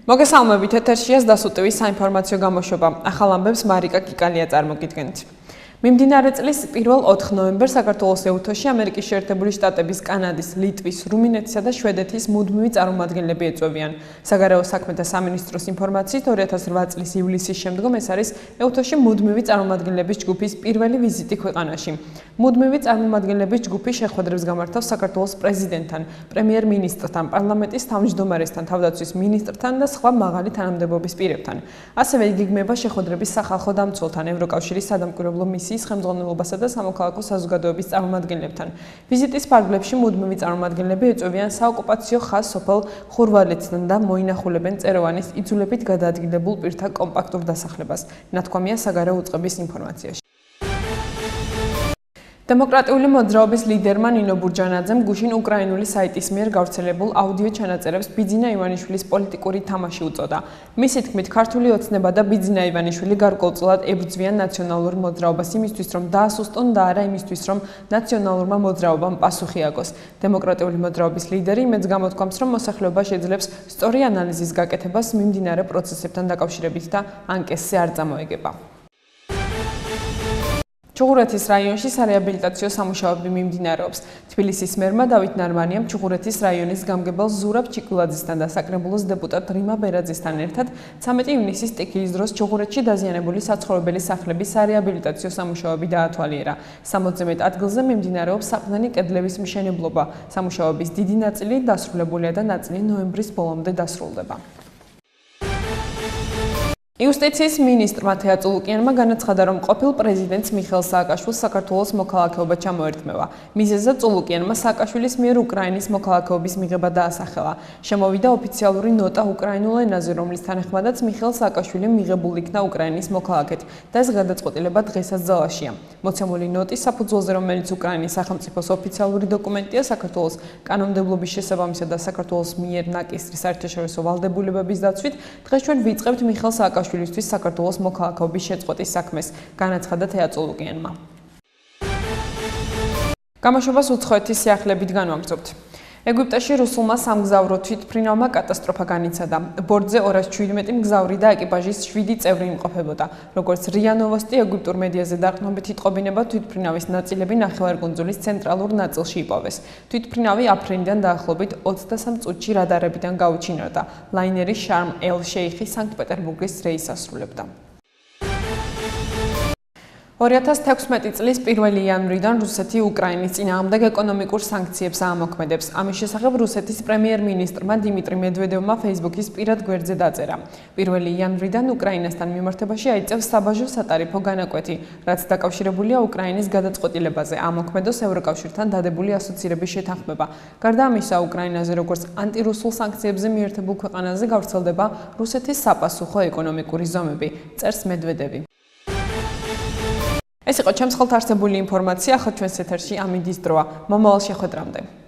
მოგესალმებით, ეთერშია SDAS TV საინფორმაციო გამოშვება. ახალ ამბებს მარიკა კიკალია წარმოგიდგენთ. მიმდინარე წლის 1 ნოემბერს საქართველოს ეუთოში ამერიკის შეერთებული შტატების, კანადის, ლიტვის, რუმინეთისა და შვედეთის მუდმივი წარმომადგენლები ეწვევიან. საგარეო საქმეთა სამინისტროს ინფორმაციით 2008 წლის ივლისის შემდგომ ეს არის ეუთოში მუდმივი წარმომადგენლების ჯგუფის პირველი ვიზიტი ქვეყანაში. მუდმივი წარმომადგენლების ჯგუფი შეხვედრებს გამართავს საქართველოს პრეზიდენტთან, პრემიერ-მინისტრთან, პარლამენტის თავმჯდომარესთან, თავდაცვის მინისტრთან და სხვა მაღალი თანამდებობის პირებთან. ასევე იგეგმება შეხვედრების სახალხო დამცველთან, ევროკავშირის სადამკვირვებლო მისიის ხელმძღვანელობასა და სამოქალაქო საზოგადოების წარმომადგენლებთან. ვიზიტის ფარგლებში მუდმივი წარმომადგენლები ეწვევიან საოკუპაციო ხაზ სოფელ ხურვალეთთან და მოინახულებენ წეროვანის იძულებით გადაადგილებულ პირთა კომპაქტურ დასახლებას. ნათქვამია საგარეო უწყების ინფორმაციაში. დემოკრატიული მოძრაობის ლიდერმა ნინო ბურჯანაძემ გუშინ უკრაინული საიტის მიერ გავრცელებულ აუდიო ჩანაწერებს ბიძინა ივანიშვილის პოლიტიკური თამაში უწოდა. მისი თქმით, ქართული ოცნება და ბიძინა ივანიშვილი გარკვეულწილად ებრძვიან ნაციონალურ მოძრაობას იმისთვის, რომ დაასუსტონ და არა იმისთვის, რომ ნაციონალურმა მოძრაობამ პასუხი აგოს. დემოკრატიული მოძრაობის ლიდერი იმედს გამოთქვამს, რომ მოსახლეობა შეძლებს სწორი ანალიზის გაკეთებას მიმდინარე პროცესებთან დაკავშირებით და ანკესზე არ წამოეგება. ჩუღურეთის რაიონში სარეაბილიტაციო სამუშაოები მიმდინარეობს. თბილისის მერმა დავით ნარმანიამ ჩუღურეთის რაიონის გამგებელ ზურაბ ჩიკულაძესთან და საკრებულოს დეპუტატ რიმა ბერაძესთან ერთად 13 ივნისის ტექილის დროს ჩუღურეთში დაზიანებული საცხოვრებელი სახლების სარეაბილიტაციო სამუშაოები დაათვალიერა. 60-ზე მეტ ადგილზე მიმდინარეობს საყრდენი კედლების მშენებლობა. სამუშაოების დიდი ნაწილი დასრულებულია და ნაწილი ნოემბრის ბოლომდე დასრულდება. იუსტიციის მინისტრმა თეა წულუკიანმა განაცხადა, რომ ყოფილ პრეზიდენტს მიხეილ სააკაშვილს საქართველოს მოქალაქეობა ჩამოერთმევა. მიზეზად წულუკიანმა სააკაშვილის მიერ უკრაინის მოქალაქეობის მიღება დაასახელა. შემოვიდა ოფიციალური ნოტა უკრაინულ ენაზე, რომლის თანახმადაც მიხეილ სააკაშვილი მიღებულ იქნა უკრაინის მოქალაქედ და ეს გადაწყვეტილება დღესაც ძალაშია. მოცემული ნოტის საფუძველზე, რომელიც უკრაინის სახელმწიფოს ოფიციალური დოკუმენტია, საქართველოს კანონმდებლობის შესაბამისად და საქართველოს მიერ ნაკისრის საერთაშორისო ვალდებულებების დაცვით, დღეს ჩვენ ვიწყებთ მიხეილ სააკაშვილისთვის საქართველოს მოქალაქეობის შეწყვეტის საქმეს, განაცხადა თეა წულუკიანმა. გამოშვებას უცხოეთის სიახლეებით განვამბობთ. ეგვიპტეში რუსულმა სამგზავრო თვითმფრინავმა კატასტროფა განიცადა. ბორტზე 217 მგზავრი და ეკიპაჟის 7 წევრი იმყოფებოდა. როგორც რია ნოვოსტი ეგვიპტურ მედიაზე დაყრდნობით იტყობინება, თვითმფრინავის ნაწილები ნახევარკუნძულის ცენტრალურ ნაწილში იპოვეს. თვითმფრინავი აფრინიდან დაახლოებით 23 წუთში რადარებიდან გაუჩინარდა. ლაინერი შარმ ელ-შეიხი სანქტ-პეტერბურგის რეისს ასრულებდა. 2016 წლის 1 იანვრიდან რუსეთი უკრაინის წინააღმდეგ ეკონომიკურ სანქციებს აამოქმედებს. ამის შესახებ რუსეთის პრემიერ-მინისტრმა დიმიტრი მედვედევმა Facebook-ის პირად გვერდზე დაწერა. 1 იანვრიდან უკრაინასთან მიმართებაში აიწევს საბაჟო სატარიფო განაკვეთი, რაც დაკავშირებულია უკრაინის გადაწყვეტილებაზე ამოქმედოს ევროკავშირთან დადებული ასოცირების შეთანხმება. გარდა ამისა, უკრაინაზე როგორც ანტირუსულ სანქციებზე მიერთებულ ქვეყანაზე გავრცელდება რუსეთის საპასუხო ეკონომიკური ზომები, წერს მედვედევი. ეს იყო ჩემს ხელთ არსებული ინფორმაცია, ახლა ჩვენს ეთერში ამინდის დროა. მომავალ შეხვედრამდე.